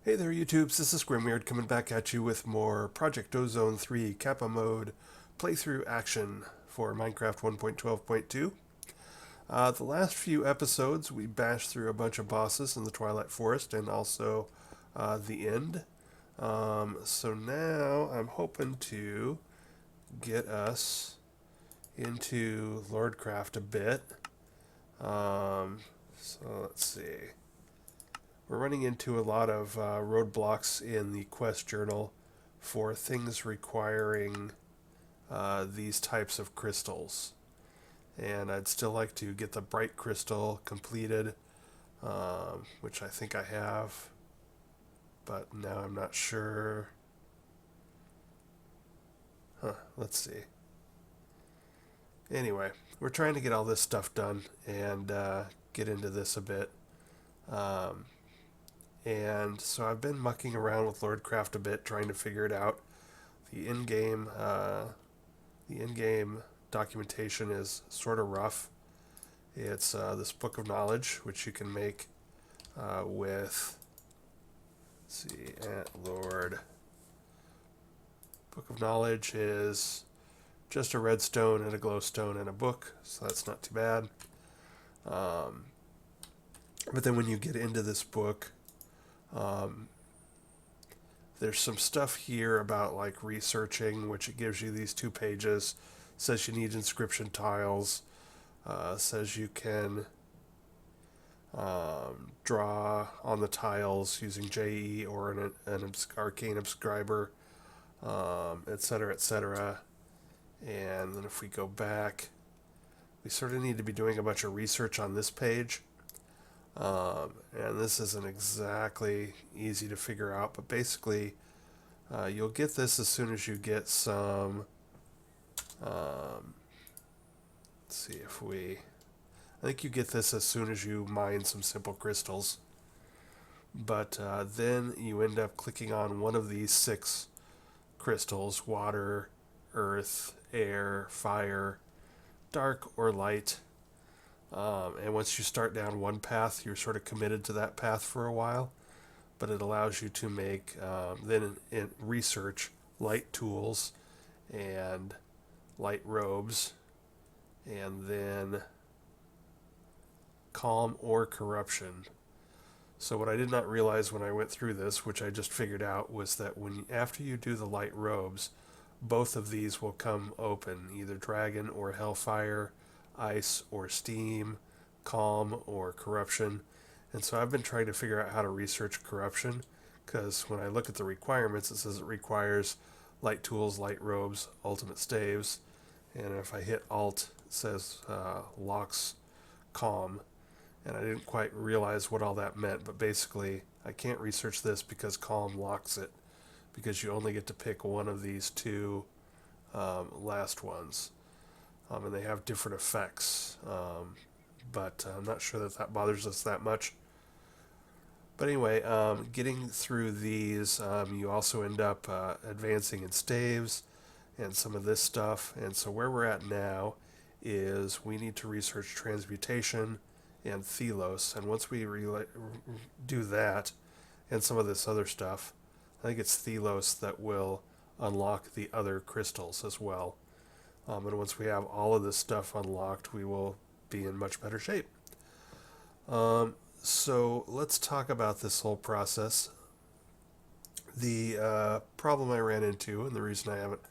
Hey there, YouTubes. This is Grimweird coming back at you with more Project Ozone 3 Kappa mode playthrough action for Minecraft 1.12.2. The last few episodes, we bashed through a bunch of bosses in the Twilight Forest and also the end. So now I'm hoping to get us into Lordcraft a bit. So let's see. We're running into a lot of roadblocks in the quest journal for things requiring these types of crystals. And I'd still like to get the bright crystal completed, which I think I have, but now I'm not sure. Let's see. Anyway, we're trying to get all this stuff done and get into this a bit. Um, and so I've been mucking around with Lordcraft a bit, trying to figure it out. The in-game the in-game documentation is sort of rough. It's this book of knowledge, which you can make with, let's see, Lord. Book of knowledge is just a redstone and a glowstone and a book, so that's not too bad. Um, but then when you get into this book, um, there's some stuff here about like researching, which it gives you these 2 pages. Says you need inscription tiles. Says you can draw on the tiles using JE or an arcane inscriber, etc., etc. And then if we go back, we sort of need to be doing a bunch of research on this page. And this isn't exactly easy to figure out, but basically, you'll get this as soon as you get some. Let's see if we. I think you get this as soon as you mine some simple crystals. But then you end up clicking on one of these 6 crystals: water, earth, air, fire, dark, or light. And once you start down one path, you're sort of committed to that path for a while. But it allows you to make, then in research, light tools and light robes, and then calm or corruption. So what I did not realize when I went through this, which I just figured out, was that when after you do the light robes, both of these will come open, either dragon or hellfire, ice or steam, calm or corruption. And so I've been trying to figure out how to research corruption, because when I look at the requirements, it says it requires light tools, light robes, ultimate staves, and if I hit Alt, it says locks calm. And I didn't quite realize what all that meant, but basically I can't research this because calm locks it, because you only get to pick one of these 2 last ones, and they have different effects, but I'm not sure that bothers us that much. But anyway, getting through these, you also end up advancing in staves and some of this stuff. And so where we're at now is we need to research transmutation and Thelos. And once we do that and some of this other stuff, I think it's Thelos that will unlock the other crystals as well. And once we have all of this stuff unlocked, we will be in much better shape. So let's talk about this whole process. The problem I ran into, and the reason I haven't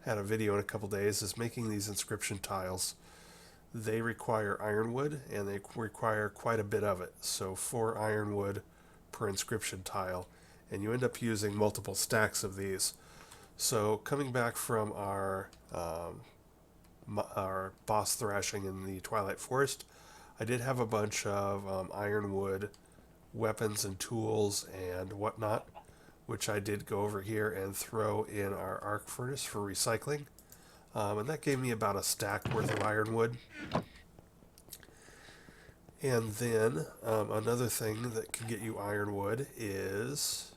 had a video in a couple days, is making these inscription tiles. They require ironwood, and they require quite a bit of it. So 4 ironwood per inscription tile, and you end up using multiple stacks of these. So coming back from our boss thrashing in the Twilight Forest, I did have a bunch of ironwood weapons and tools and whatnot, which I did go over here and throw in our arc furnace for recycling. And that gave me about a stack worth of ironwood. And then another thing that can get you ironwood is,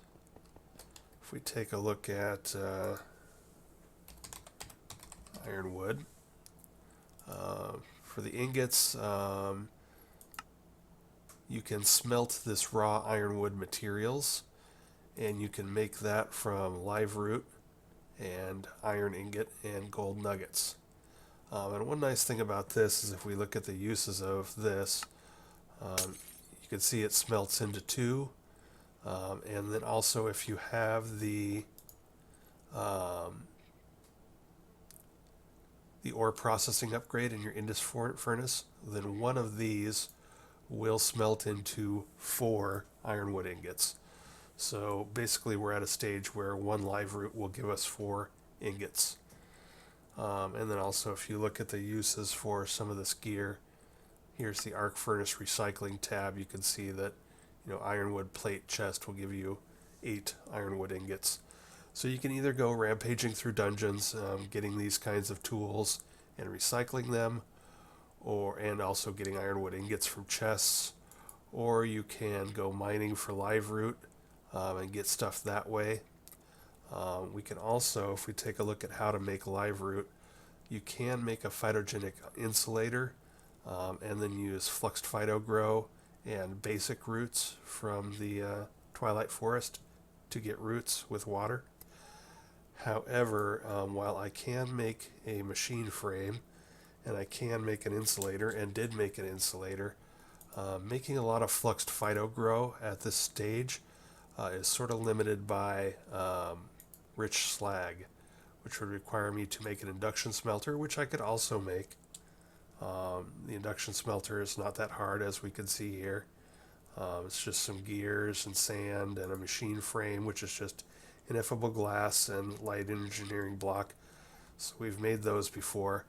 if we take a look at ironwood, for the ingots, you can smelt this raw ironwood materials, and you can make that from live root and iron ingot and gold nuggets. And one nice thing about this is if we look at the uses of this, you can see it smelts into two. And then also if you have the ore processing upgrade in your Indus furnace, then one of these will smelt into 4 ironwood ingots. So basically we're at a stage where one live root will give us 4 ingots. And then also if you look at the uses for some of this gear, here's the arc furnace recycling tab. You can see that ironwood plate chest will give you 8 ironwood ingots. So you can either go rampaging through dungeons, getting these kinds of tools and recycling them, and also getting ironwood ingots from chests, or you can go mining for live root and get stuff that way. We can also, if we take a look at how to make live root, you can make a phytogenic insulator and then use fluxed phytogrow and basic roots from the Twilight Forest to get roots with water. However, while I can make a machine frame and I can make an insulator and did make an insulator, making a lot of fluxed phytogrow at this stage is sort of limited by rich slag, which would require me to make an induction smelter, which I could also make. The induction smelter is not that hard, as we can see here. It's just some gears and sand and a machine frame, which is just ineffable glass and light engineering block. So we've made those before,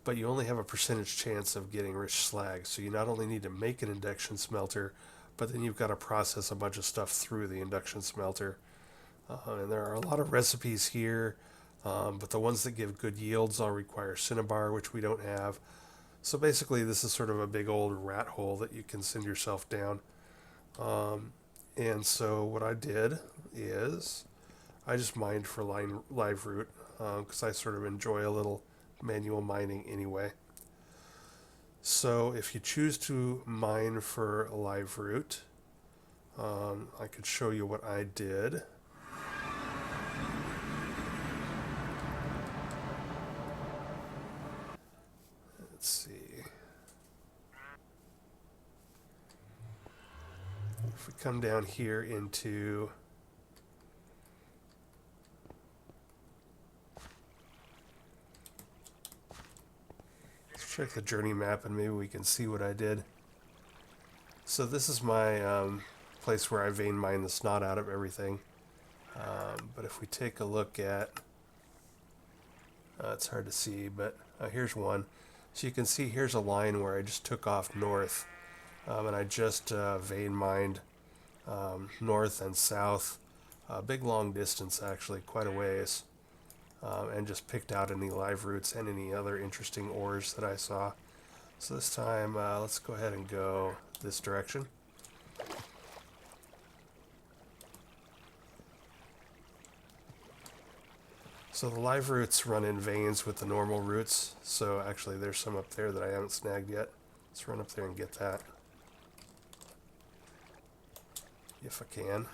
but you only have a percentage chance of getting rich slag. So you not only need to make an induction smelter, but then you've got to process a bunch of stuff through the induction smelter. And there are a lot of recipes here, but the ones that give good yields all require cinnabar, which we don't have. So basically this is sort of a big old rat hole that you can send yourself down. And so what I did is I just mined for live root because I sort of enjoy a little manual mining anyway. So if you choose to mine for live root, I could show you what I did. Let's see. If we come down here into check the journey map and maybe we can see what I did. So this is my place where I vein mine the snot out of everything. But if we take a look at, it's hard to see, but here's one. So you can see here's a line where I just took off north, and I just vein mined north and south, a big long distance actually, quite a ways. And just picked out any live roots and any other interesting ores that I saw. So this time, let's go ahead and go this direction. So the live roots run in veins with the normal roots. So actually there's some up there that I haven't snagged yet. Let's run up there and get that. If I can.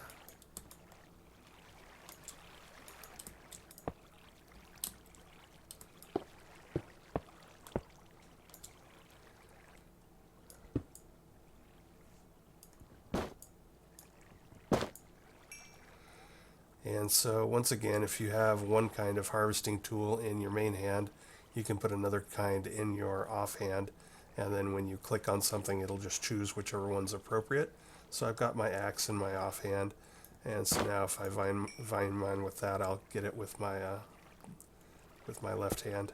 And so once again, if you have one kind of harvesting tool in your main hand, you can put another kind in your offhand, and then when you click on something, it'll just choose whichever one's appropriate. So I've got my axe in my offhand, and so now if I vine mine with that, I'll get it with my left hand.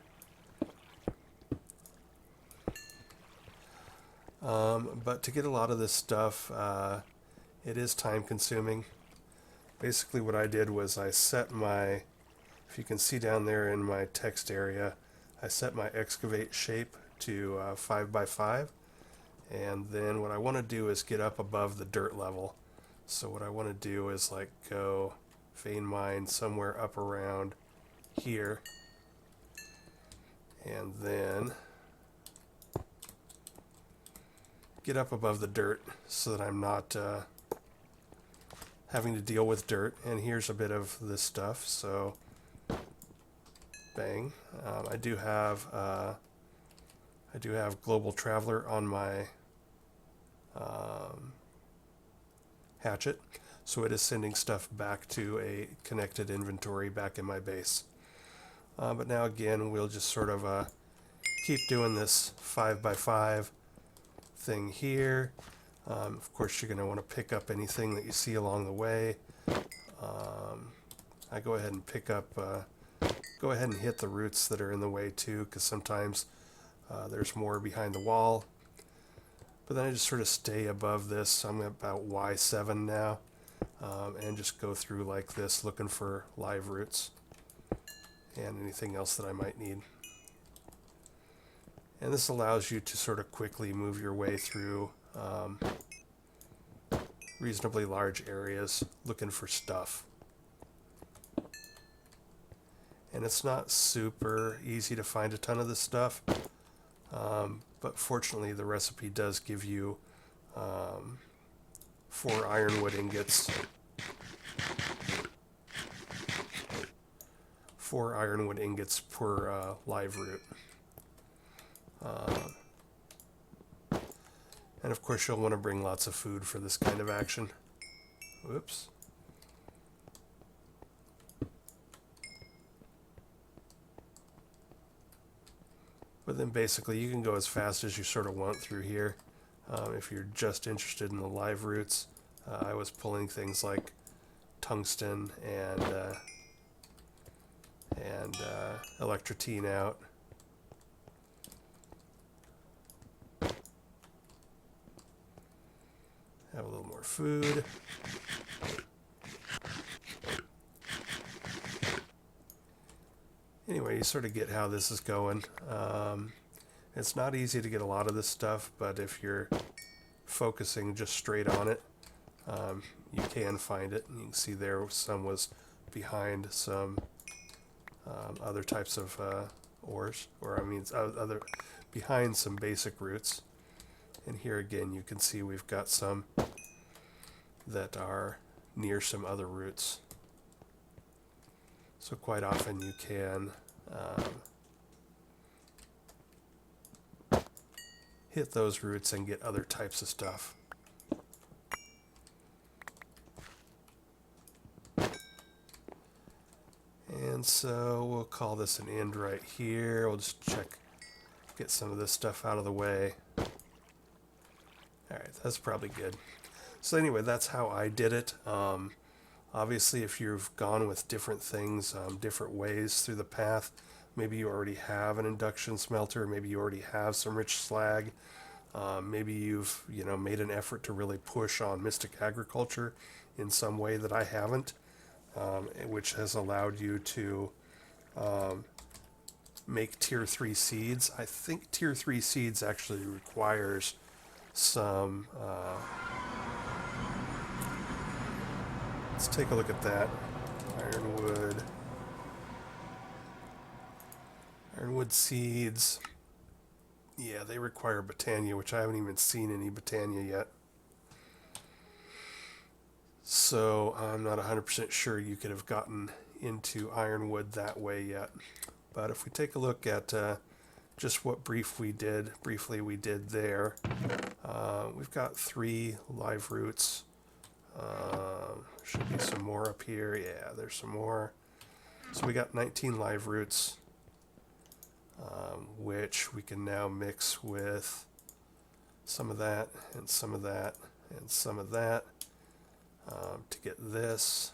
But to get a lot of this stuff, it is time consuming. Basically what I did was I set my, if you can see down there in my text area, I set my excavate shape to 5x5, and then what I want to do is get up above the dirt level. So what I want to do is like go vein mine somewhere up around here, and then get up above the dirt so that I'm not having to deal with dirt. And here's a bit of this stuff. So, bang. I do have Global Traveler on my hatchet, so it is sending stuff back to a connected inventory back in my base. But now again, we'll just sort of keep doing this 5x5 thing here. Of course, you're going to want to pick up anything that you see along the way. I go ahead and go ahead and hit the roots that are in the way too, because sometimes there's more behind the wall. But then I just sort of stay above this. I'm about Y7 now, and just go through like this, looking for live roots and anything else that I might need. And this allows you to sort of quickly move your way through reasonably large areas looking for stuff. And it's not super easy to find a ton of this stuff, but fortunately the recipe does give you 4 ironwood ingots. 4 ironwood ingots per live root. And of course you'll want to bring lots of food for this kind of action. Whoops. But then basically you can go as fast as you sort of want through here. If you're just interested in the live roots, I was pulling things like tungsten and electrotine out. Have a little more food. Anyway, you sort of get how this is going. It's not easy to get a lot of this stuff, but if you're focusing just straight on it, you can find it. You can see there some was behind some other types of ores, or I mean other behind some basic roots. And here again you can see we've got some that are near some other roots. So quite often you can hit those roots and get other types of stuff. And so we'll call this an end right here. We'll just get some of this stuff out of the way. Alright, that's probably good. So anyway, that's how I did it. Obviously, if you've gone with different things, different ways through the path, maybe you already have an induction smelter, maybe you already have some rich slag, maybe you've made an effort to really push on mystic agriculture in some way that I haven't, which has allowed you to make tier 3 seeds. I think tier 3 seeds actually requires some let's take a look at that. Ironwood seeds. Yeah, they require Botania, which I haven't even seen any Botania yet. So I'm not 100% sure you could have gotten into Ironwood that way yet. But if we take a look at just what briefly we did there, we've got 3 live roots. Should be some more up here. Yeah, there's some more. So we got 19 live roots, which we can now mix with some of that and some of that and some of that to get this.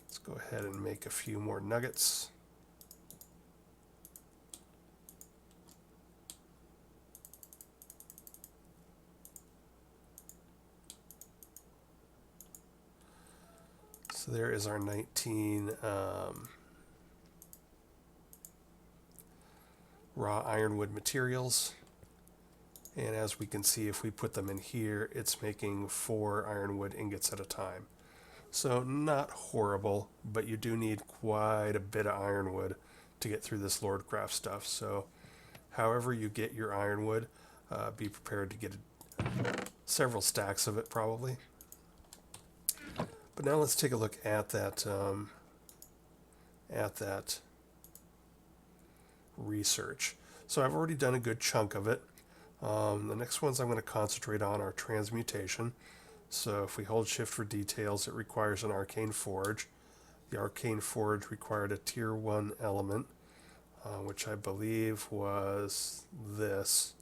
Let's go ahead and make a few more nuggets. So there is our 19 raw ironwood materials. And as we can see, if we put them in here, it's making 4 ironwood ingots at a time. So not horrible, but you do need quite a bit of ironwood to get through this Lordcraft stuff. So however you get your ironwood, be prepared to get several stacks of it probably. But now let's take a look at that research. So I've already done a good chunk of it. The next ones I'm going to concentrate on are transmutation. So if we hold shift for details, it requires an arcane forge. The arcane forge required a tier 1 element, which I believe was this.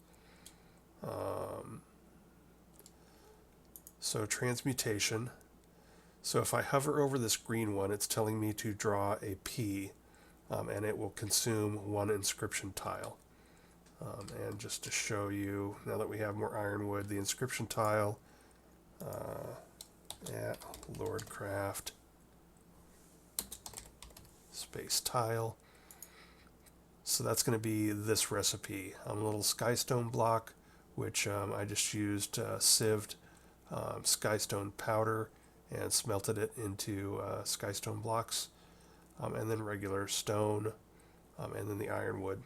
So transmutation. So if I hover over this green one, it's telling me to draw a P, and it will consume 1 inscription tile. And just to show you, now that we have more ironwood, the inscription tile at Lordcraft space tile. So that's going to be this recipe. A little skystone block, which I just used sieved skystone powder and smelted it into skystone blocks, and then regular stone, and then the ironwood.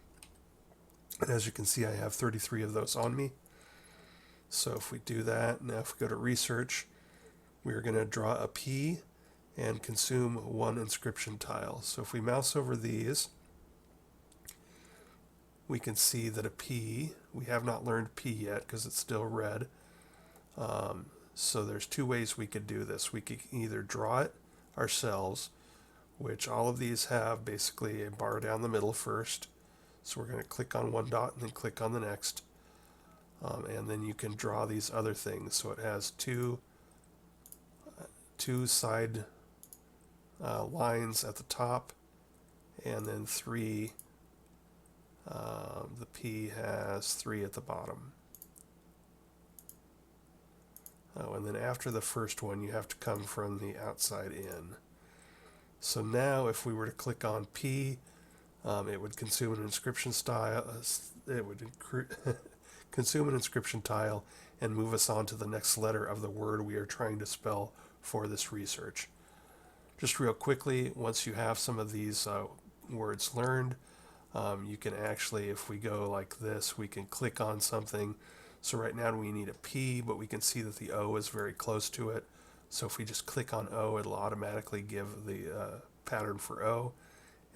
And as you can see, I have 33 of those on me. So if we do that, now if we go to research, we're going to draw a P and consume 1 inscription tile. So if we mouse over these, we can see that a P, we have not learned P yet because it's still red. So there's 2 ways we could do this. We could either draw it ourselves, which all of these have basically a bar down the middle first. So we're going to click on one dot and then click on the next. And then you can draw these other things. So it has two side lines at the top, and then 3. The P has 3 at the bottom. Oh, and then after the first one, you have to come from the outside in. So now if we were to click on P, it would consume an inscription style. It would consume an inscription tile and move us on to the next letter of the word we are trying to spell for this research. Just real quickly, once you have some of these words learned, you can actually, if we go like this, we can click on something. So right now we need a P, but we can see that the O is very close to it. So if we just click on O, it'll automatically give the pattern for O.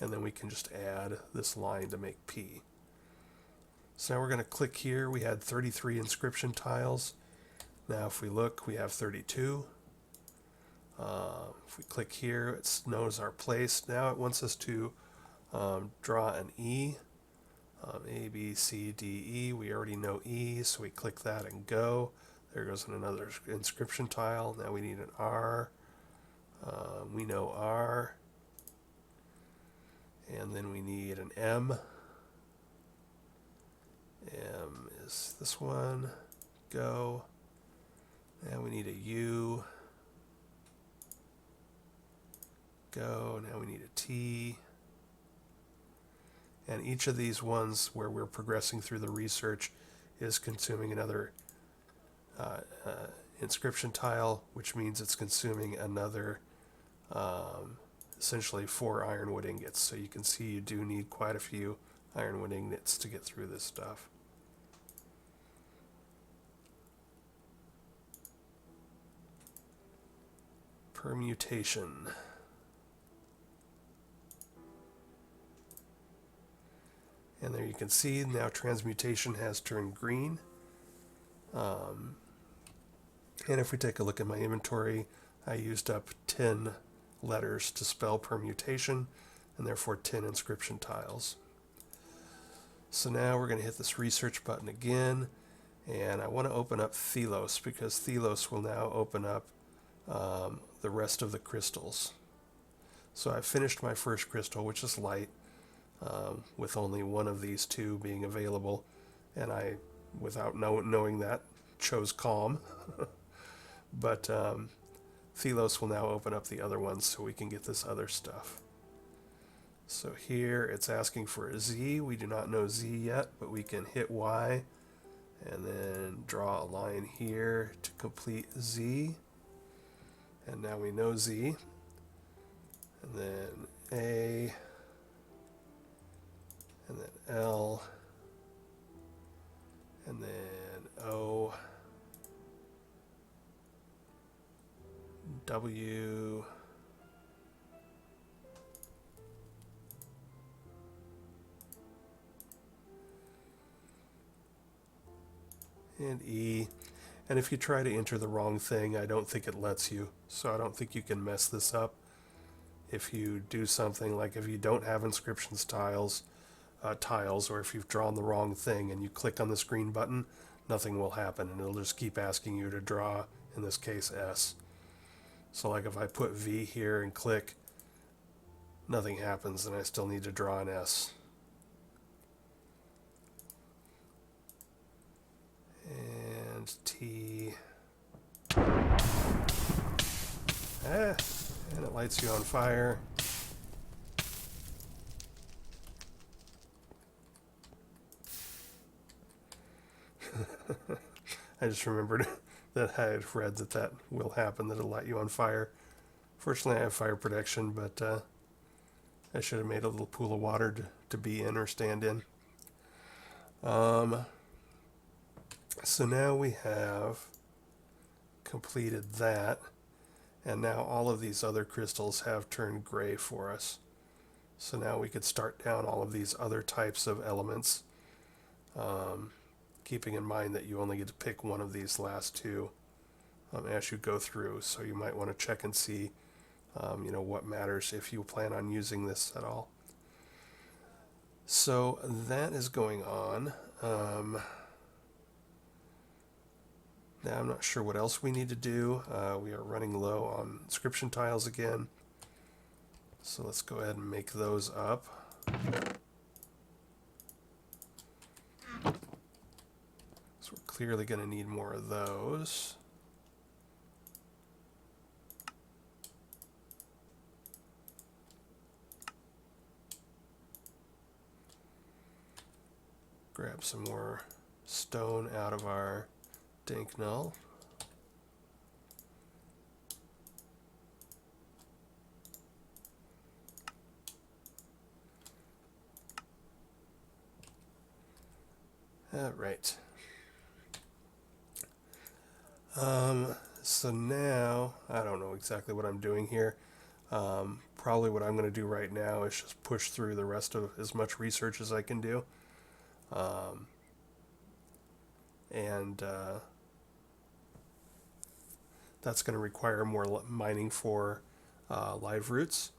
And then we can just add this line to make P. So now we're going to click here. We had 33 inscription tiles. Now if we look, we have 32. If we click here, it knows our place. Now it wants us to draw an E. A, B, C, D, E. We already know E, so we click that and go. There goes another inscription tile. Now we need an R. We know R. And then we need an M. M is this one. Go. Now we need a U. Go. Now we need a T. And each of these ones where we're progressing through the research is consuming another inscription tile, which means it's consuming another essentially 4 ironwood ingots. So you can see you do need quite a few ironwood ingots to get through this stuff. Permutation. And there you can see now transmutation has turned green. And if we take a look at my inventory, I used up 10 letters to spell permutation, and therefore 10 inscription tiles. So now we're going to hit this research button again, and I want to open up Thelos, because Thelos will now open up the rest of the crystals. So I've finished my first crystal, which is light, with only one of these 2 being available, and I, without knowing that, chose calm. But Thelos will now open up the other ones so we can get this other stuff. So here it's asking for a Z. We do not know Z yet, but we can hit Y and then draw a line here to complete Z. And now we know Z. And then A, and then L, and then O, W. And E. And if you try to enter the wrong thing, I don't think it lets you. So I don't think you can mess this up. If you do something like if you don't have inscriptions tiles, or if you've drawn the wrong thing and you click on this green button, nothing will happen and it'll just keep asking you to draw, in this case, S. So like if I put V here and click, nothing happens and I still need to draw an S. And T. And it lights you on fire. I just remembered that I had read that will happen, that it'll light you on fire. Fortunately, I have fire protection, but I should have made a little pool of water to be in or stand in. So now we have completed that, and now all of these other crystals have turned gray for us. So now we could start down all of these other types of elements, keeping in mind that you only get to pick one of these last two as you go through. So you might want to check and see what matters if you plan on using this at all. So that is going on. Now I'm not sure what else we need to do. We are running low on inscription tiles again. So let's go ahead and make those up. So we're clearly going to need more of those. Grab some more stone out of our dank null. All right. So now, I don't know exactly what I'm doing here. Probably what I'm going to do right now is just push through the rest of as much research as I can do. That's going to require more mining for live roots.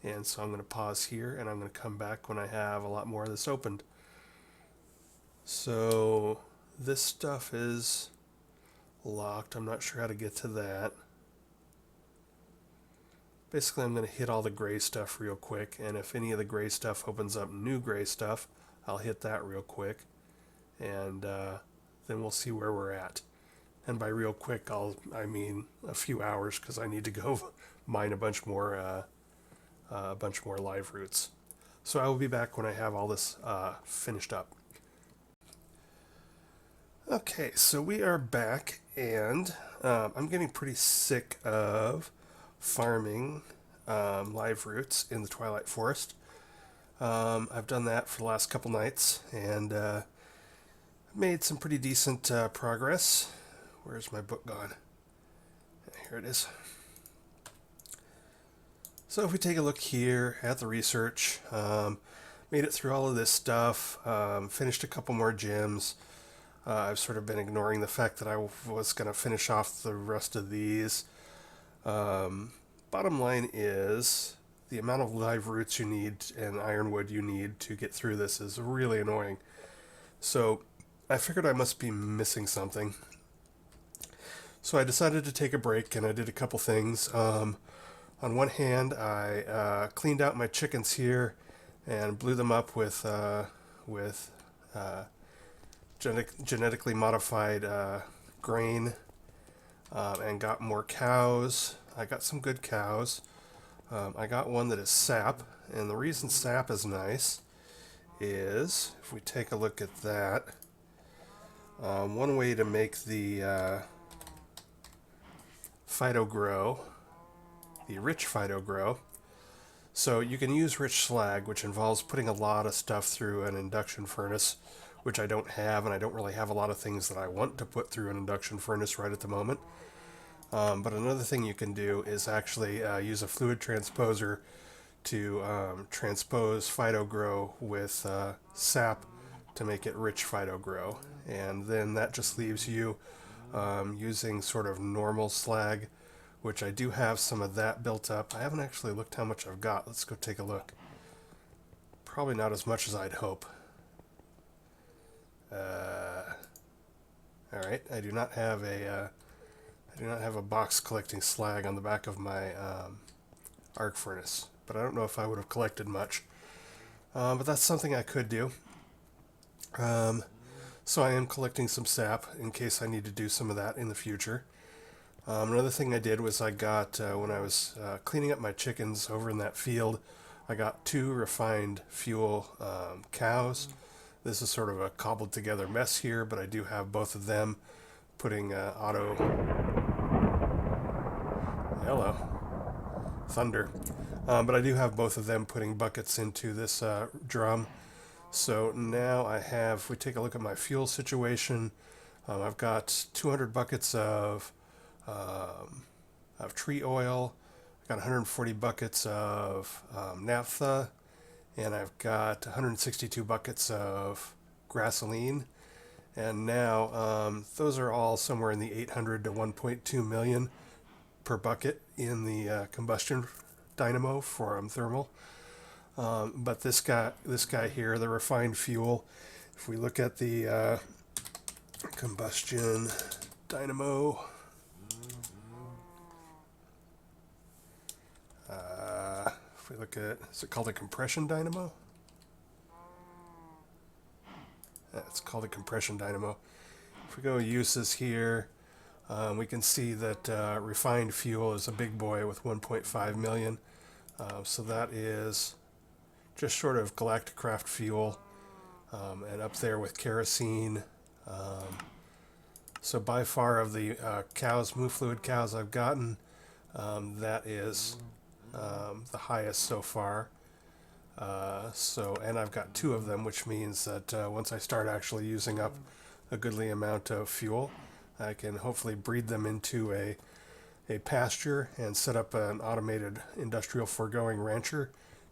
And so I'm going to pause here and I'm going to come back when I have a lot more of this opened. So this stuff is locked. I'm not sure how to get to that. Basically, I'm going to hit all the gray stuff real quick, and if any of the gray stuff opens up new gray stuff, I'll hit that real quick, and then we'll see where we're at. And by real quick, I mean a few hours, because I need to go mine a bunch more live roots. So I will be back when I have all this finished up. Okay, so we are back, and I'm getting pretty sick of farming live roots in the Twilight Forest. I've done that for the last couple nights, and made some pretty decent progress. Where's my book gone? Here it is. So if we take a look here at the research, made it through all of this stuff, finished a couple more gems. I've sort of been ignoring the fact that I was going to finish off the rest of these. Bottom line is the amount of live roots you need and ironwood you need to get through this is really annoying. So I figured I must be missing something. So I decided to take a break, and I did a couple things. On one hand, I cleaned out my chickens here and blew them up with genetically modified grain, and got more cows. I got some good cows. I got one that is sap, and the reason sap is nice is, if we take a look at that, one way to make the phyto grow, the rich phyto grow. So you can use rich slag, which involves putting a lot of stuff through an induction furnace, which I don't have, and I don't really have a lot of things that I want to put through an induction furnace right at the moment. But another thing you can do is actually use a fluid transposer to transpose Phytogrow with sap to make it rich Phytogrow. And then that just leaves you using sort of normal slag, which I do have some of that built up. I haven't actually looked how much I've got. Let's go take a look. Probably not as much as I'd hope. All right, I do not have a box collecting slag on the back of my arc furnace, but I don't know if I would have collected much. But that's something I could do. So I am collecting some sap in case I need to do some of that in the future. Another thing I did was I got, when I was cleaning up my chickens over in that field, I got 2 refined fuel cows. This is sort of a cobbled together mess here, but I do have both of them putting auto... Hello. Thunder. But I do have both of them putting buckets into this drum. So now I have, if we take a look at my fuel situation, I've got 200 buckets of tree oil, I've got 140 buckets of naphtha, and I've got 162 buckets of gasoline. And now those are all somewhere in the 800 to 1.2 million per bucket in the combustion dynamo for thermal. But this guy here, the refined fuel, if we look at the combustion dynamo, if we look at, is it called a compression dynamo? Yeah, it's called a compression dynamo. If we go uses here, we can see that refined fuel is a big boy with 1.5 million. So that is just short of Galacticraft fuel, and up there with kerosene. So by far of the cows, moo fluid cows I've gotten, that is the highest so far. And I've got 2 of them, which means that once I start actually using up a goodly amount of fuel, I can hopefully breed them into a pasture and set up an automated industrial foregoing rancher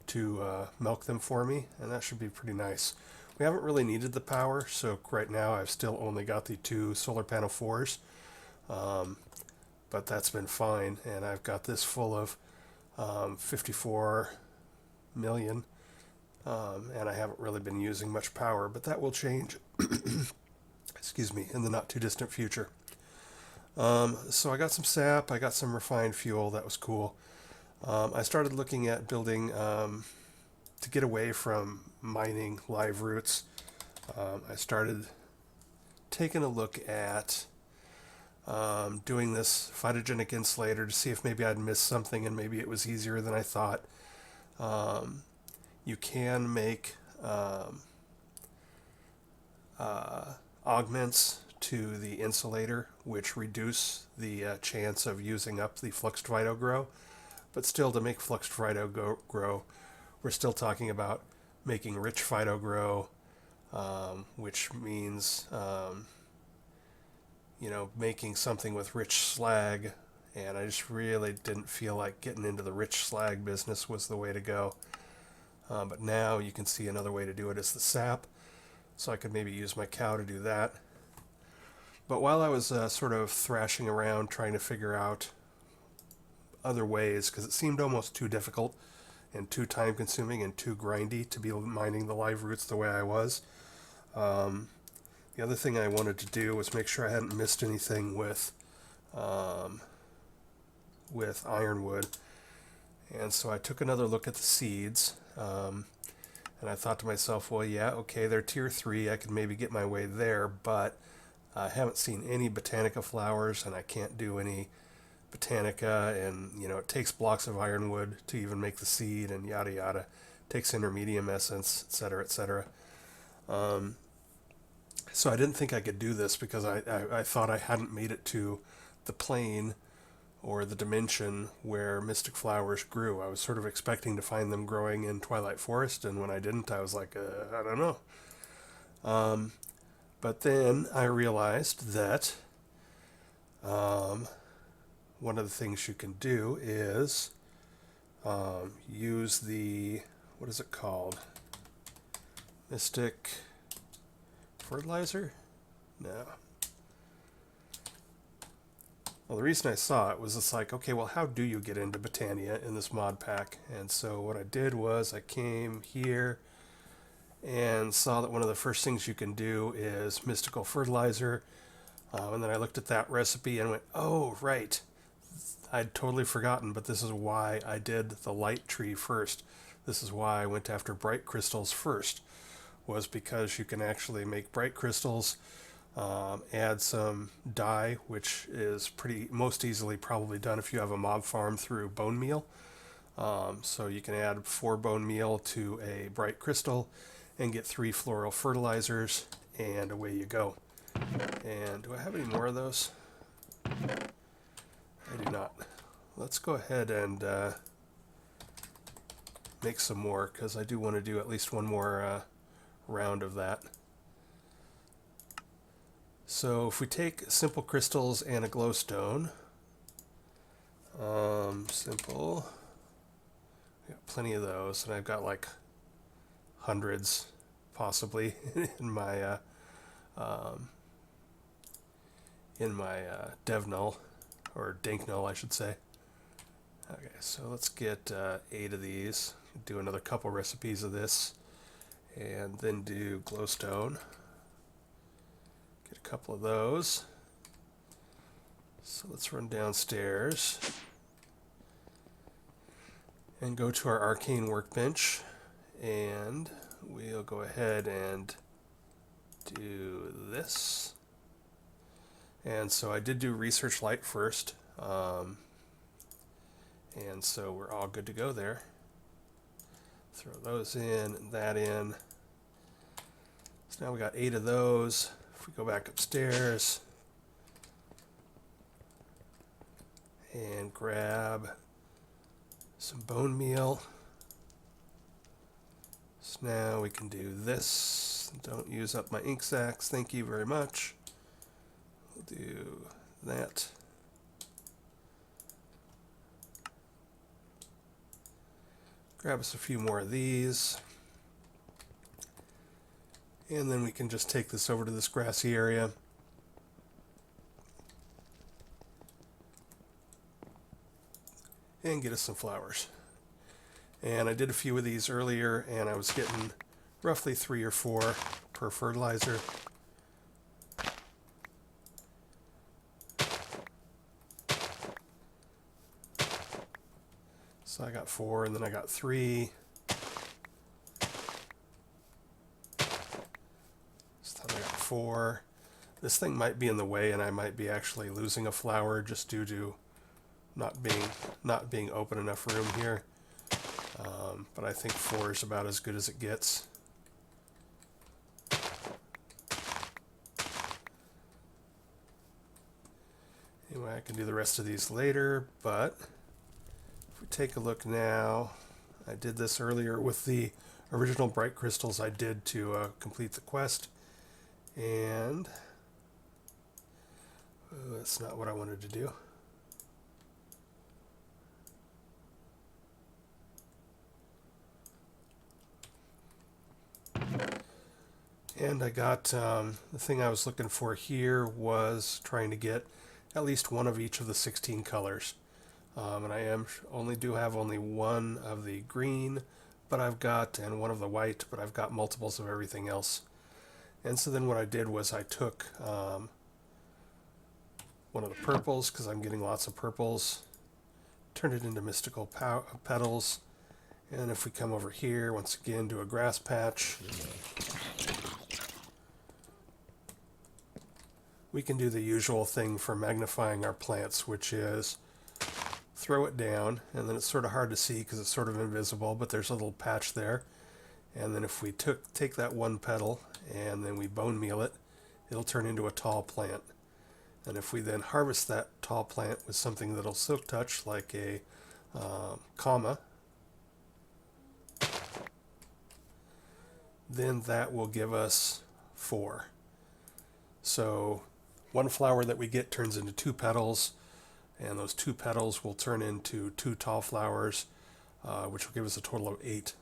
to milk them for me, and that should be pretty nice. We haven't really needed the power, so right now I've still only got the 2 solar panel 4s, but that's been fine, and I've got this full of 54 million, and I haven't really been using much power, but that will change, excuse me, in the not too distant future. So I got some sap, I got some refined fuel, that was cool. I started looking at building, to get away from mining live roots, I started taking a look at doing this phytogenic insulator to see if maybe I'd missed something and maybe it was easier than I thought. You can make augments to the insulator, which reduce the chance of using up the fluxed Phytogrow. But still, to make fluxed Phytogrow, we're still talking about making rich Phytogrow, which means making something with rich slag. And I just really didn't feel like getting into the rich slag business was the way to go. But now you can see another way to do it is the sap. So I could maybe use my cow to do that. But while I was sort of thrashing around trying to figure out other ways, because it seemed almost too difficult and too time consuming and too grindy to be mining the live roots the way I was, the other thing I wanted to do was make sure I hadn't missed anything with ironwood. And so I took another look at the seeds, and I thought to myself, well, yeah, okay, they're tier 3, I could maybe get my way there, but I haven't seen any Botanica flowers, and I can't do any Botanica, and it takes blocks of ironwood to even make the seed, and yada yada. It takes intermedium essence, etc., etc. So I didn't think I could do this because I thought I hadn't made it to the plane or the dimension where mystic flowers grew. I was sort of expecting to find them growing in Twilight Forest, and when I didn't, I was like, I don't know. But then I realized that one of the things you can do is use the, what is it called? Mystic fertilizer? No. Well, the reason I saw it was it's like, okay, well, how do you get into Botania in this mod pack? And so what I did was I came here and saw that one of the first things you can do is mystical fertilizer. And then I looked at that recipe and went, oh, right. I'd totally forgotten, but this is why I did the light tree first. This is why I went after bright crystals first, was because you can actually make bright crystals, add some dye, which is most easily probably done if you have a mob farm through bone meal. So you can add 4 bone meal to a bright crystal and get 3 floral fertilizers, and away you go. And do I have any more of those? I do not. Let's go ahead and make some more, because I do want to do at least one more round of that. So if we take simple crystals and a glowstone, simple, I got plenty of those, and I've got like hundreds possibly in my dev null, or dank null I should say. Okay, so let's get 8 of these, do another couple recipes of this, and then do glowstone. Get a couple of those. So let's run downstairs and go to our arcane workbench, and we'll go ahead and do this. And so I did do research light first, and so we're all good to go there. Throw those in and that in. So now we got 8 of those. If we go back upstairs and grab some bone meal. So now we can do this. Don't use up my ink sacs, thank you very much. We'll do that. Grab us a few more of these. And then we can just take this over to this grassy area. And get us some flowers. And I did a few of these earlier, and I was getting roughly 3 or 4 per fertilizer. So I got 4, and then I got 3. This time I got 4. This thing might be in the way, and I might be actually losing a flower just due to not being open enough room here. But I think 4 is about as good as it gets. Anyway, I can do the rest of these later, but if we take a look now, I did this earlier with the original bright crystals I did to complete the quest, and that's not what I wanted to do. And I got, the thing I was looking for here was trying to get at least one of each of the 16 colors. And I do have only one of the green, but I've got, and one of the white, but I've got multiples of everything else. And so then what I did was I took one of the purples, because I'm getting lots of purples, turned it into mystical petals, and if we come over here, once again, do a grass patch, we can do the usual thing for magnifying our plants, which is throw it down, and then it's sort of hard to see because it's sort of invisible, but there's a little patch there. And then if we take that one petal and then we bone meal it, it'll turn into a tall plant. And if we then harvest that tall plant with something that'll silk touch, like a comma, then that will give us 4. So one flower that we get turns into 2 petals, and those 2 petals will turn into 2 tall flowers, which will give us a total of 8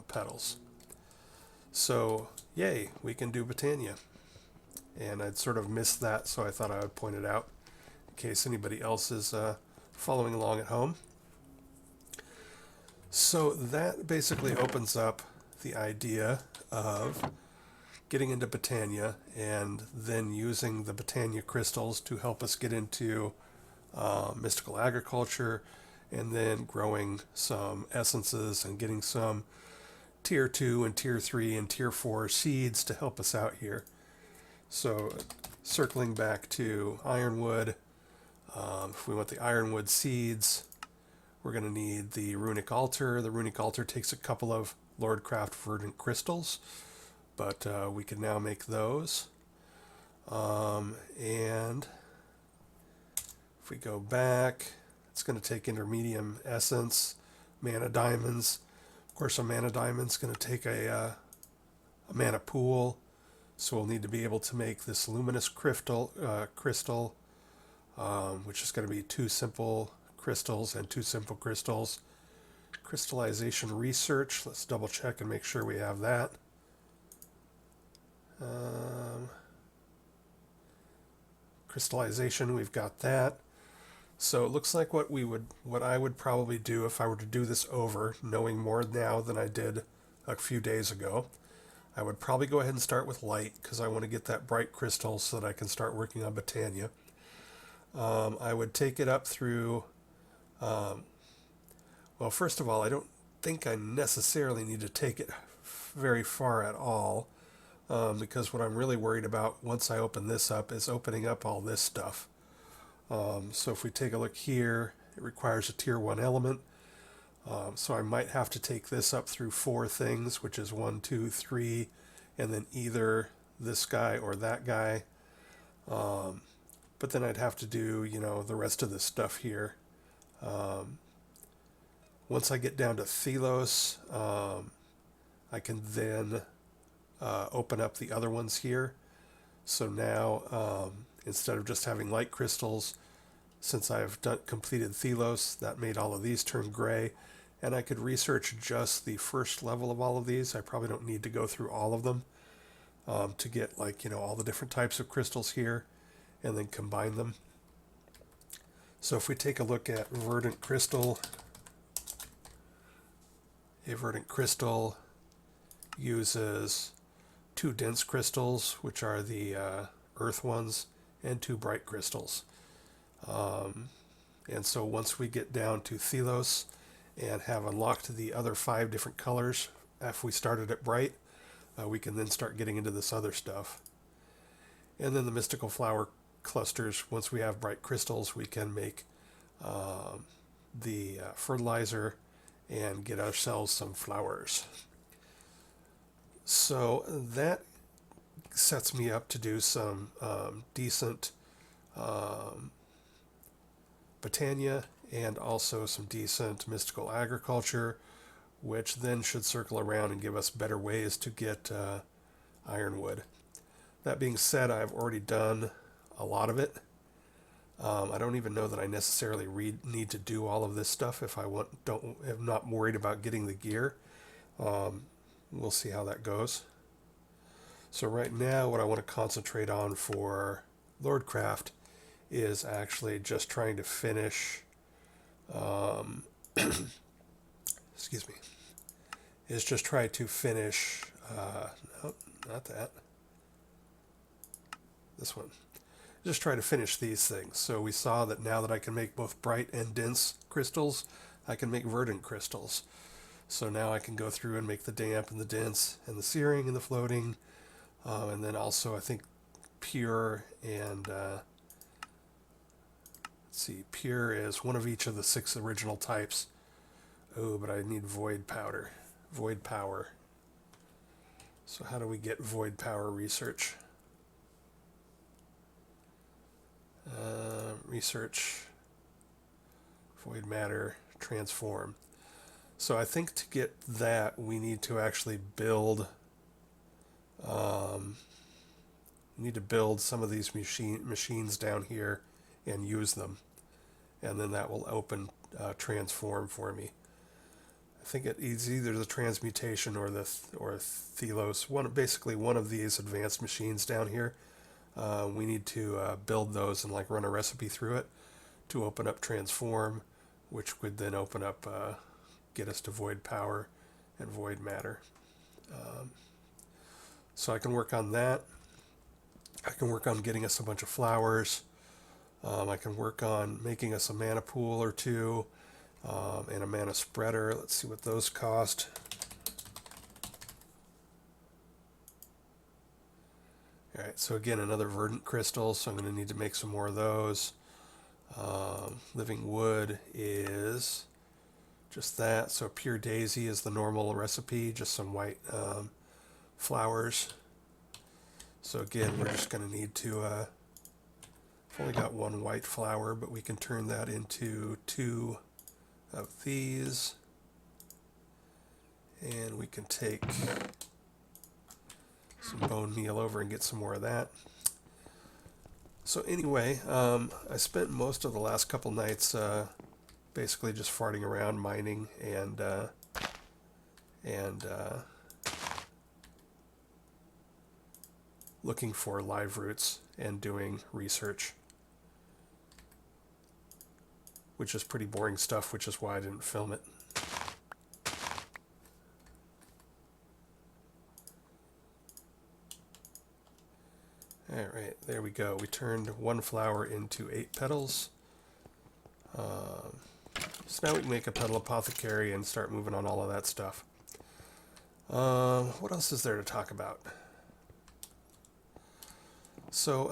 petals. So, yay, we can do Botania. And I'd sort of missed that, so I thought I would point it out in case anybody else is following along at home. So that basically opens up the idea of getting into Botania and then using the Botania crystals to help us get into mystical agriculture, and then growing some essences and getting some tier 2 and tier 3 and tier 4 seeds to help us out here. So circling back to ironwood, if we want the ironwood seeds, we're going to need the runic altar. The runic altar takes a couple of Lordcraft verdant crystals, but we can now make those. And if we go back, it's going to take intermedium essence, mana diamonds. Of course, a mana diamond's going to take a mana pool, so we'll need to be able to make this luminous crystal, which is going to be 2 simple crystals and 2 simple crystals. Crystallization research, let's double check and make sure we have that. Crystallization, we've got that. So it looks like what I would probably do if I were to do this over, knowing more now than I did a few days ago, I would probably go ahead and start with light, because I want to get that bright crystal so that I can start working on Botania. I would take it up through, well, first of all, I don't think I necessarily need to take it very far at all, because what I'm really worried about once I open this up is opening up all this stuff. So if we take a look here, it requires a tier 1 element. So I might have to take this up through 4 things, which is 1, 2, 3, and then either this guy or that guy. But then I'd have to do, the rest of this stuff here. Once I get down to Thelos, I can then open up the other ones here. So now, instead of just having light crystals, since I've completed Thelos, that made all of these turn gray. And I could research just the first level of all of these. I probably don't need to go through all of them to get all the different types of crystals here and then combine them. So if we take a look at verdant crystal, a verdant crystal uses 2 dense crystals, which are the earth ones, and 2 bright crystals. And so once we get down to Thelos and have unlocked the other 5 different colors, if we started at bright, we can then start getting into this other stuff. And then the mystical flower clusters, once we have bright crystals, we can make the fertilizer and get ourselves some flowers. So that sets me up to do some decent Botania and also some decent mystical agriculture, which then should circle around and give us better ways to get ironwood. That being said, I've already done a lot of it. I don't even know that I necessarily need to do all of this stuff if I'm not worried about getting the gear. We'll see how that goes. So right now what I want to concentrate on for Lordcraft is actually just trying to finish excuse me, is just try to finish nope, not that, this one. Just try to finish these things. So we saw that now that I can make both bright and dense crystals, I can make verdant crystals. So now I can go through and make the damp and the dense and the searing and the floating, and then also I think pure and let's see, pure is one of each of the 6 original types. Oh, but I need void powder, void power. So how do we get void power research? Research, void matter, transform. So I think to get that, we need to actually build some of these machines down here and use them. and then that will open transform for me. I think it's either the transmutation or or Thelos. Basically one of these advanced machines down here. We need to build those and like run a recipe through it to open up transform, which would then open up, get us to void power and void matter. So I can work on that. I can work on getting us a bunch of flowers. I can work on making us a mana pool or two, and a mana spreader. Let's see what those cost. Alright, so again, another verdant crystal, so I'm going to need to make some more of those. Living wood is just that. So pure daisy is the normal recipe, just some white flowers. So again, we're just going to need to, I've only got one white flower, but we can turn that into 2 of these. And we can take some bone meal over and get some more of that. So anyway, I spent most of the last couple nights basically just farting around, mining, and looking for live roots and doing research, which is pretty boring stuff, which is why I didn't film it. Alright, there we go. We turned 1 flower into 8 petals. So now we can make a petal apothecary and start moving on all of that stuff. What else is there to talk about? So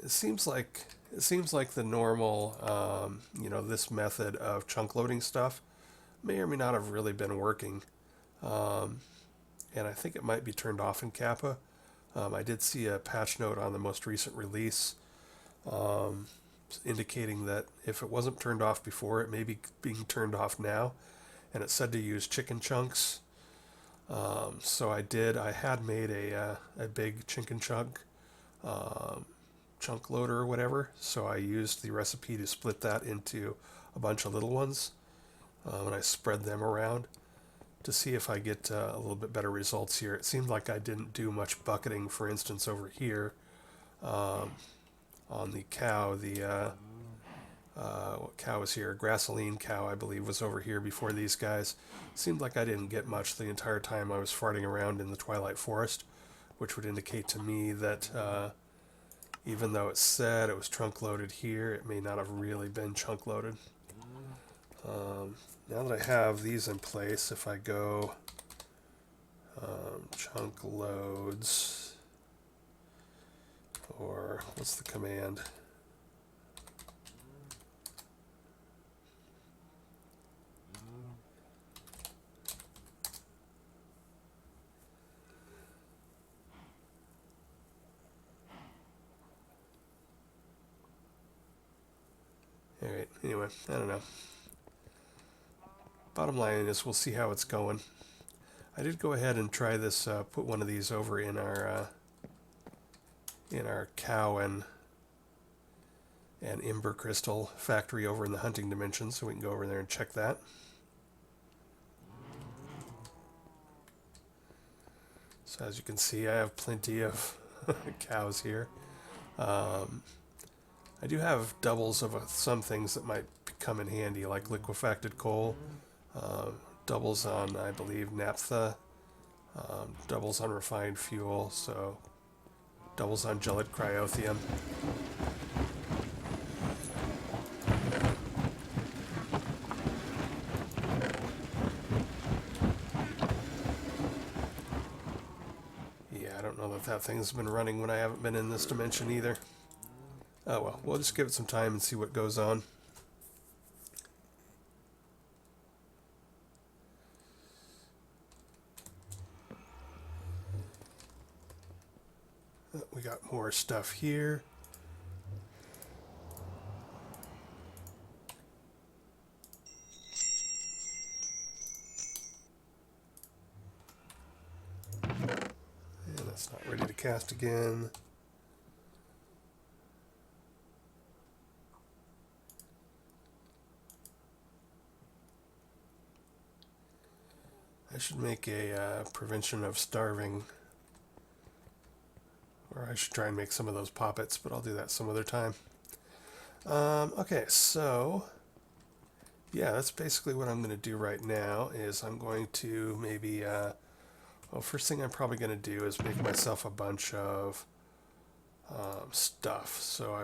it seems like the normal, this method of chunk loading stuff may or may not have really been working, and I think it might be turned off in Kappa. I did see a patch note on the most recent release indicating that if it wasn't turned off before, it may be being turned off now, and it said to use chicken chunks. So I had made a big chicken chunk loader or whatever, so I used the recipe to split that into a bunch of little ones, and I spread them around to see if I get a little bit better results here. It seemed like I didn't do much bucketing, for instance, over here on the cow. What cow was here? Grassoline cow, I believe, was over here before these guys. It seemed like I didn't get much the entire time I was farting around in the Twilight Forest, which would indicate to me that even though it said it was trunk loaded here, it may not have really been chunk loaded. Now that I have these in place, if I go chunk loads, or what's the command? Alright, anyway, I don't know. Bottom line is we'll see how it's going. I did go ahead and try this, put one of these over in our cow and ember crystal factory over in the hunting dimension, so we can go over there and check that. So as you can see, I have plenty of cows here. I do have doubles of some things that might come in handy, like liquefacted coal, doubles on, I believe, naphtha, doubles on refined fuel, so doubles on gelid cryothium. Yeah, I don't know that thing's been running when I haven't been in this dimension either. Oh well, we'll just give it some time and see what goes on. We got more stuff here. And that's not ready to cast again. I should make a prevention of starving, or I should try and make some of those poppets, but I'll do that some other time. Okay, so yeah, that's basically what I'm going to do right now. Is I'm going to maybe, well, first thing I'm probably going to do is make myself a bunch of stuff. So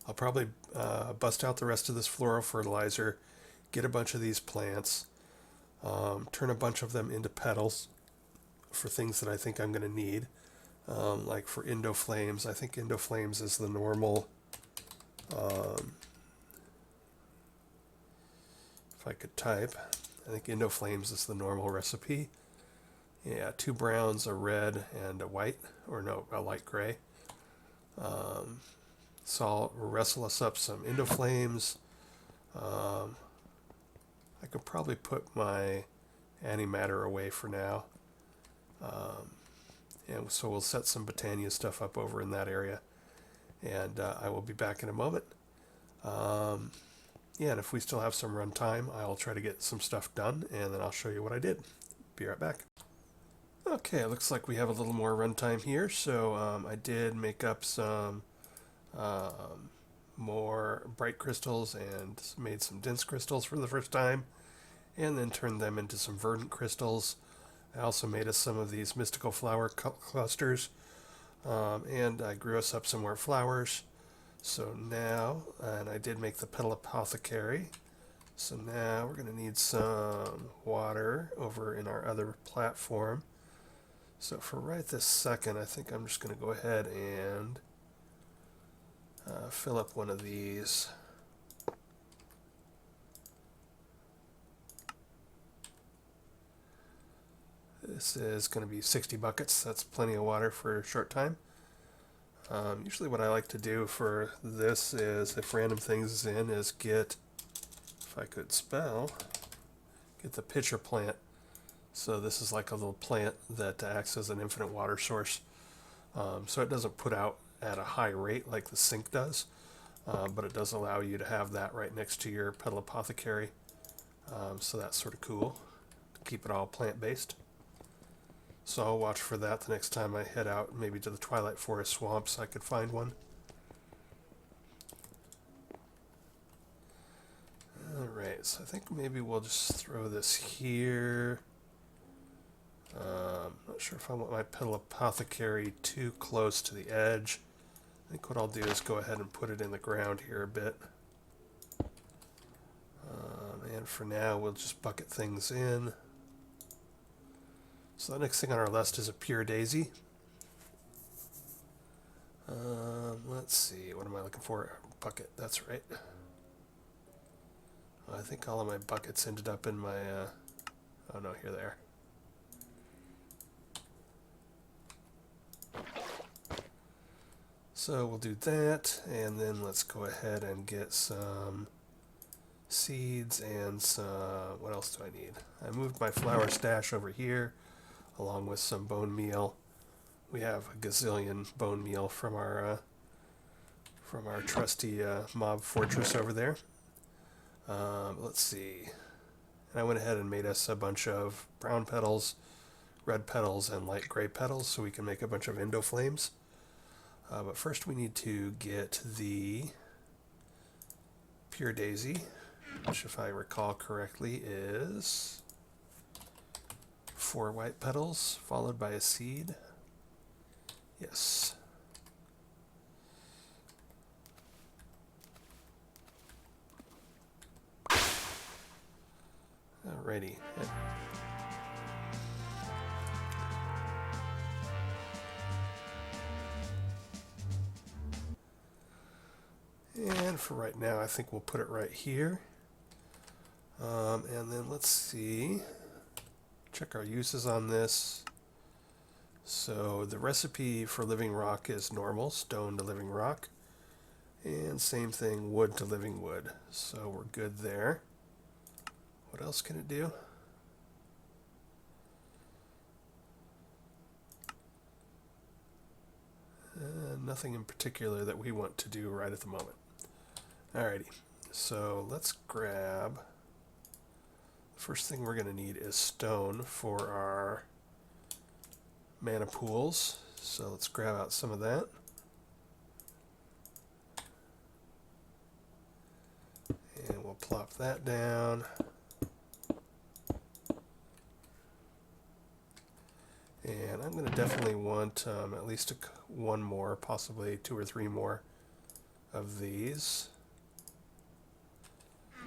I'll probably bust out the rest of this floral fertilizer, get a bunch of these plants, turn a bunch of them into petals for things that I think I'm going to need. Like for Indoflames, I think Indoflames is the normal. If I could type, I think Indoflames is the normal recipe. Yeah, 2 browns, a red, and a white, or no, a light gray. So I'll wrestle us up some Indoflames. I could probably put my antimatter away for now. And so we'll set some Botania stuff up over in that area. And I will be back in a moment. Yeah, and if we still have some run time, I'll try to get some stuff done, and then I'll show you what I did. Be right back. Okay, it looks like we have a little more runtime here. So I did make up some more bright crystals and made some dense crystals for the first time, and then turned them into some verdant crystals. I also made us some of these mystical flower clusters, and I grew us up some more flowers. So now, and I did make the petal apothecary. So now we're going to need some water over in our other platform. So for right this second, I think I'm just going to go ahead and fill up one of these. This is going to be 60 buckets. That's plenty of water for a short time. Usually what I like to do for this is, if random things is in, is get, if I could spell, get the pitcher plant. So this is like a little plant that acts as an infinite water source. So it doesn't put out at a high rate like the sink does, but it does allow you to have that right next to your petal apothecary. So that's sort of cool to keep it all plant-based. So I'll watch for that the next time I head out, maybe to the Twilight Forest swamps. I could find one. Alright, so I think maybe we'll just throw this here. Not sure if I want my petal apothecary too close to the edge. I think what I'll do is go ahead and put it in the ground here a bit. And for now, we'll just bucket things in. So the next thing on our list is a pure daisy. Let's see, what am I looking for? Bucket, that's right. I think all of my buckets ended up in my, oh no, here they are. So we'll do that, and then let's go ahead and get some seeds and some, what else do I need? I moved my flour stash over here, along with some bone meal. We have a gazillion bone meal from our trusty mob fortress over there. Let's see. And I went ahead and made us a bunch of brown petals, red petals, and light gray petals, so we can make a bunch of Indoflames. But first we need to get the pure daisy, which, if I recall correctly, is 4 white petals followed by a seed. Yes. Alrighty. And for right now, I think we'll put it right here. And then let's see. Check our uses on this. So the recipe for living rock is normal, stone to living rock. And same thing, wood to living wood. So we're good there. What else can it do? Nothing in particular that we want to do right at the moment. Alrighty, so let's grab First thing we're going to need is stone for our mana pools. So let's grab out some of that. And we'll plop that down. And I'm going to definitely want at least one more, possibly 2 or 3 more of these.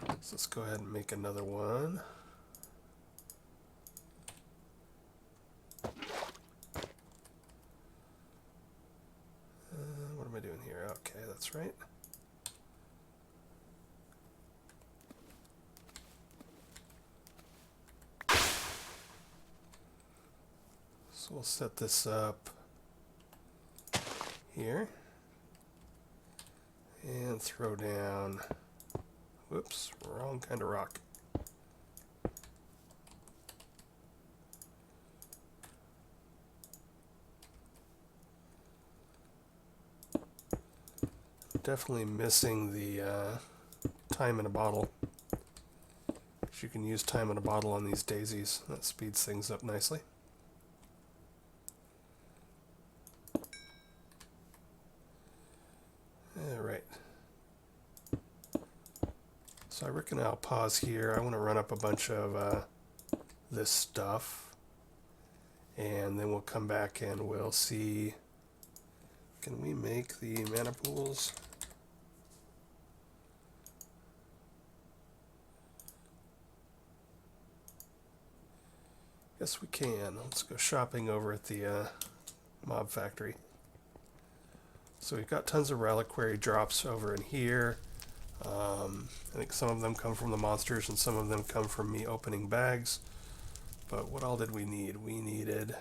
So let's go ahead and make another one. What am I doing here? Okay, that's right. So we'll set this up here and throw down, whoops, wrong kind of rock. Definitely missing the time in a bottle. You can use time in a bottle on these daisies. That speeds things up nicely. Alright. So I reckon I'll pause here. I want to run up a bunch of this stuff. And then we'll come back and we'll see. Can we make the mana pools? Yes, we can. Let's go shopping over at the mob factory. So we've got tons of reliquary drops over in here. I think some of them come from the monsters and some of them come from me opening bags. But what all did we need? We needed...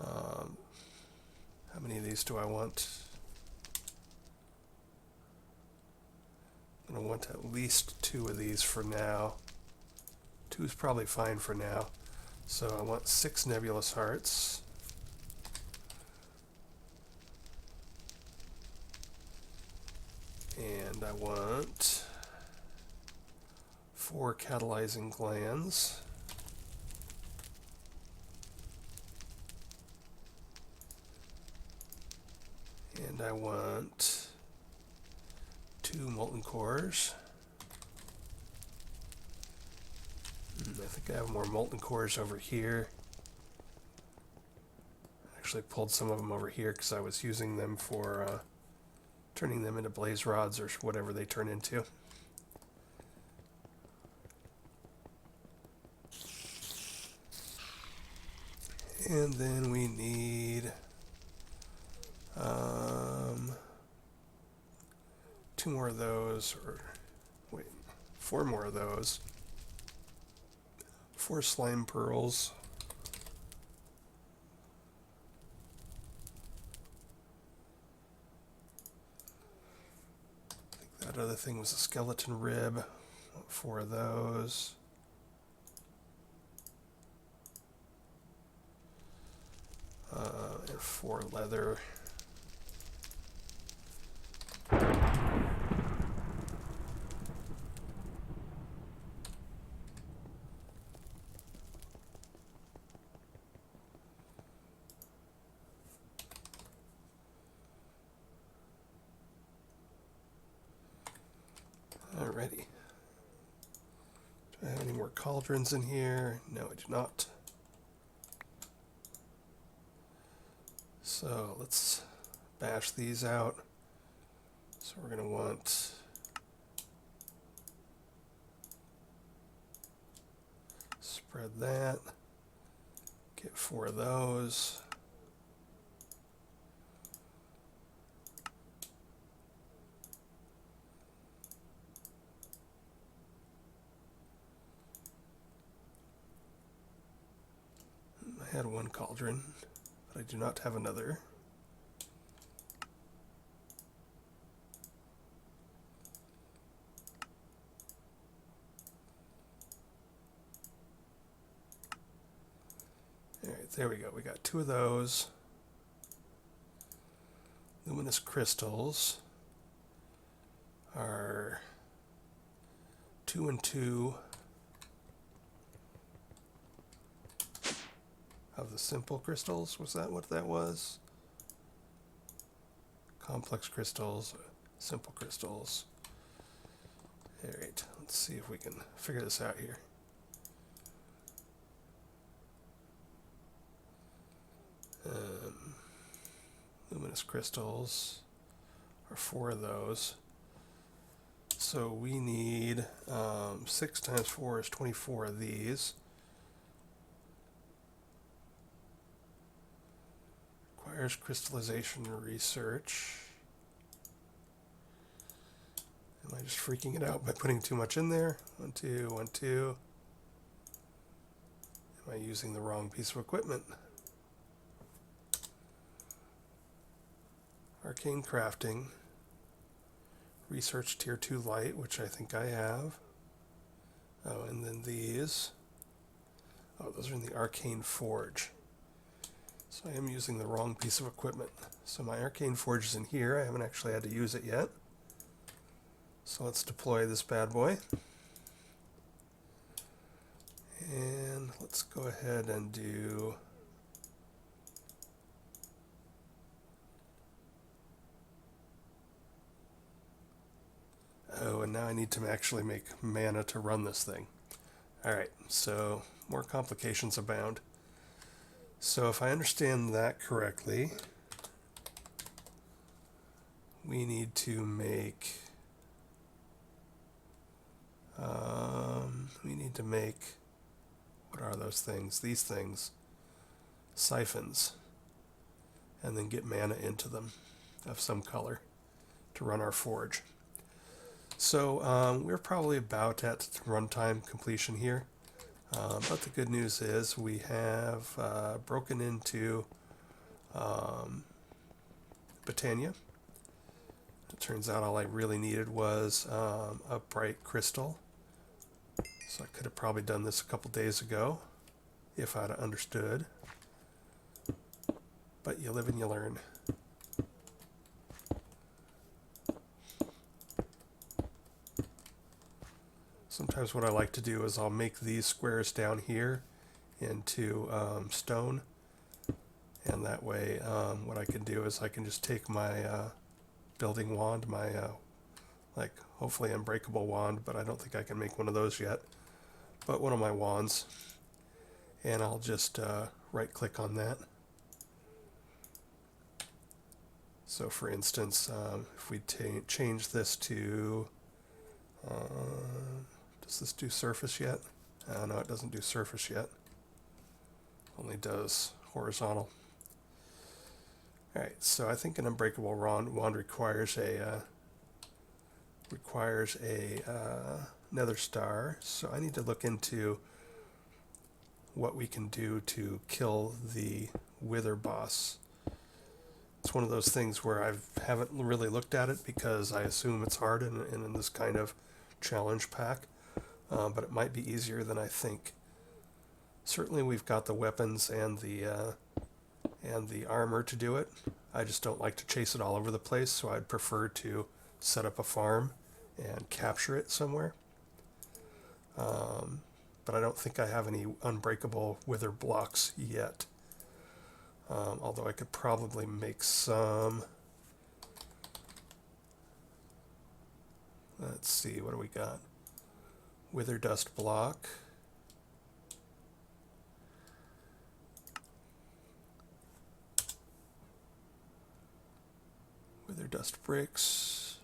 how many of these do I want? I'm going to want at least 2 of these for now. 2 is probably fine for now. So I want 6 nebulous hearts. And I want 4 catalyzing glands. And I want 2 molten cores. I think I have more molten cores over here. I actually pulled some of them over here because I was using them for turning them into blaze rods or whatever they turn into. And then we need 2 more of those, or wait, 4 more of those. 4 slime pearls. I think that other thing was a skeleton rib. 4 of those. And 4 leather. Alrighty. Do I have any more cauldrons in here? No, I do not. So let's bash these out. So we're going to want spread that. Get 4 of those. I had 1 cauldron, but I do not have another. Alright, there we go. We got 2 of those. Luminous crystals are 2 and 2. of the simple crystals. Was that what that was? Complex crystals, simple crystals. Alright, let's see if we can figure this out here. Luminous crystals are 4 of those. So we need 6 times 4 is 24 of these. Requires crystallization research. Am I just freaking it out by putting too much in there? 1, 2, 1, 2. Am I using the wrong piece of equipment? Arcane crafting. Research tier 2 light, which I think I have. Oh, and then these. Oh, those are in the arcane forge. So I am using the wrong piece of equipment. So my arcane forge is in here. I haven't actually had to use it yet. So let's deploy this bad boy. And let's go ahead and do... Oh, and now I need to actually make mana to run this thing. Alright, so more complications abound. So if I understand that correctly, we need to make... what are those things? These things. Siphons. And then get mana into them of some color to run our forge. So we're probably about at runtime completion here. But the good news is we have broken into Botania. It turns out all I really needed was a bright crystal. So I could have probably done this a couple days ago if I'd understood. But you live and you learn. Sometimes what I like to do is I'll make these squares down here into stone, and that way what I can do is I can just take my building wand, my like hopefully unbreakable wand, but I don't think I can make one of those yet, but one of my wands, and I'll just right click on that. So for instance, if we change this to does this do surface yet? No, it doesn't do surface yet. Only does horizontal. Alright, so I think an unbreakable wand requires a nether star. So I need to look into what we can do to kill the wither boss. It's one of those things where I haven't really looked at it because I assume it's hard in this kind of challenge pack. But it might be easier than I think. Certainly we've got the weapons and the armor to do it. I just don't like to chase it all over the place, so I'd prefer to set up a farm and capture it somewhere. But I don't think I have any unbreakable wither blocks yet. Although I could probably make some. Let's see, what do we got? Wither dust block. Wither dust bricks.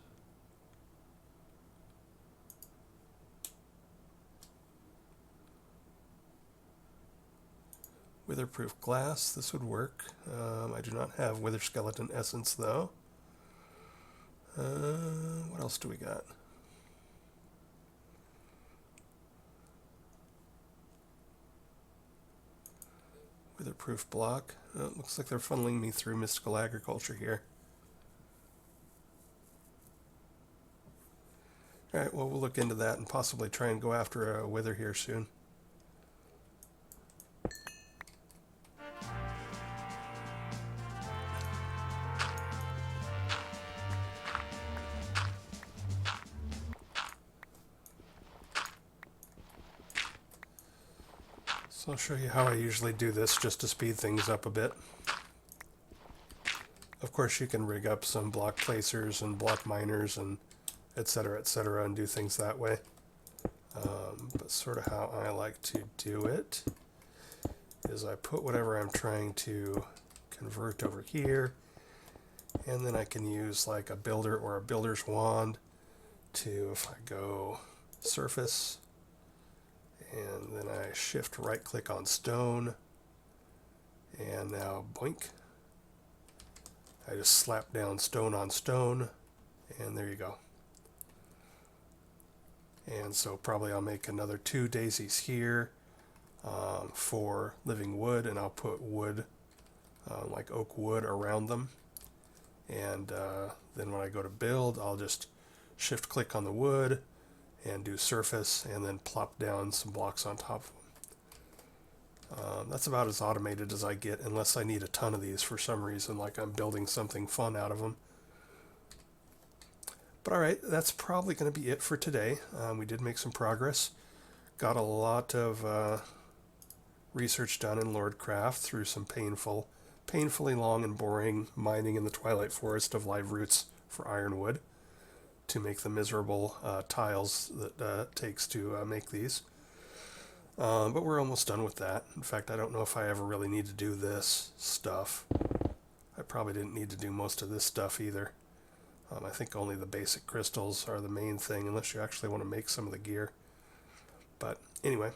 Witherproof glass, this would work. I do not have wither skeleton essence though. What else do we got? Witherproof block. Oh, it looks like they're funneling me through mystical agriculture here. Alright, well, we'll look into that and possibly try and go after a wither here soon. So I'll show you how I usually do this just to speed things up a bit. Of course, you can rig up some block placers and block miners and etc., and do things that way. But sort of how I like to do it is I put whatever I'm trying to convert over here, and then I can use like a builder or a builder's wand to, if I go surface, and then I shift right click on stone, and now boink, I just slap down stone on stone, and there you go. And so probably I'll make another 2 daisies here for living wood, and I'll put wood, like oak wood, around them. And then when I go to build, I'll just shift click on the wood and do surface, and then plop down some blocks on top of them. That's about as automated as I get, unless I need a ton of these for some reason, like I'm building something fun out of them. But alright, that's probably going to be it for today. We did make some progress. Got a lot of research done in Lordcraft through some painfully long and boring mining in the Twilight Forest of live roots for ironwood to make the miserable tiles that it takes to make these. But we're almost done with that. In fact, I don't know if I ever really need to do this stuff. I probably didn't need to do most of this stuff either. I think only the basic crystals are the main thing, unless you actually want to make some of the gear. But anyway,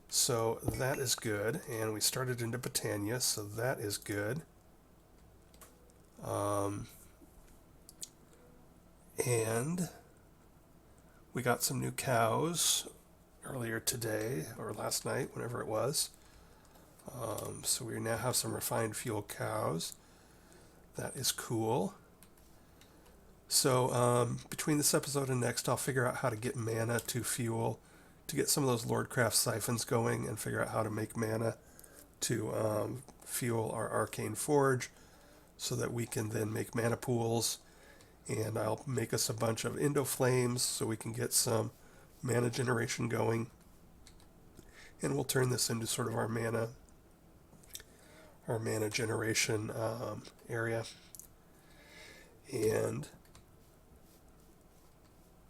so that is good, and we started into Botania, so that is good. And we got some new cows earlier today, or last night, whenever it was. So we now have some refined fuel cows. That is cool. So between this episode and next, I'll figure out how to get mana to fuel, to get some of those Lordcraft siphons going, and figure out how to make mana to fuel our arcane forge, so that we can then make mana pools. And I'll make us a bunch of Indoflames so we can get some mana generation going. And we'll turn this into sort of our mana generation area. And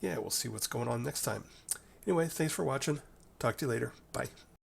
yeah, we'll see what's going on next time. Anyway, thanks for watching. Talk to you later. Bye.